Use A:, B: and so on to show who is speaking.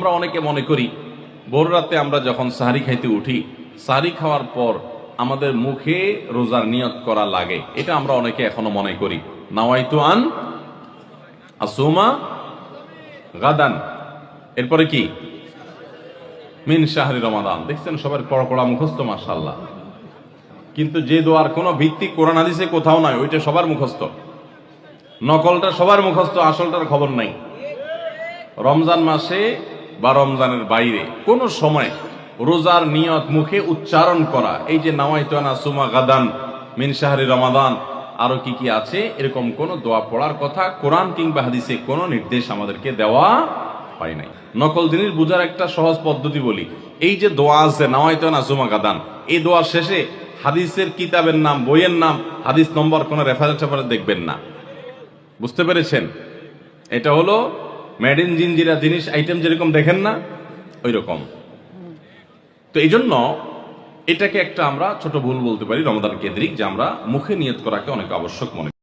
A: আমরা অনেকে মনে করি ভোর রাতে আমরা যখন সাহারি খাইতে উঠি, সাহারি খাওয়ার পর আমাদের মুখে রোজার নিয়ত করা লাগে। এটা আমরা অনেকে এখনো মনে করি, নাওয়াইতু আন আসুমা গাদান, এরপরে কি মিন শাহরি রমাদান। দেখছেন সবার কড়া মুখস্থ, মাশাআল্লাহ। কিন্তু যে দোয়ার কোনো ভিত্তি কোরআন হাদিসে কোথাও নাই, ওইটা সবার মুখস্থ। নকলটা সবার মুখস্থ, আসলটার খবর নাই। রমজান মাসে বা রমজানের বাইরে কোন সময় রোজার নিয়ত মুখে উচ্চারণ করা, এই যে নাওয়াইতু আন আসুমা গাদান মিন শাহরি রমাদান, আরো কি কি আছে, এরকম কোন দোয়া পড়ার কথা কোরআন কিংবা হাদিসে কোনো নির্দেশ আমাদেরকে দেওয়া হয় নাই। নকল জিনিস বোঝার একটা সহজ পদ্ধতি বলি, এই যে দোয়া আছে নাওয়াইতু আন আসুমা গাদান, এই দোয়ার শেষে হাদিসের কিতাবের নাম, বইয়ের নাম, হাদিস নম্বর, কোন রেফারেন্স দেখবেন না। বুঝতে পেরেছেন? এটা হলো মেড ইন জিনজিরা জিনিস আইটেম যেরকম দেখেন না, ওই রকম। তো এই জন্য এটাকে একটা আমরা ছোট ভুল বলতে পারি রমাদান কেন্দ্রিক, যে আমরা মুখে নিয়ত করাকে অনেক আবশ্যক মনে করি।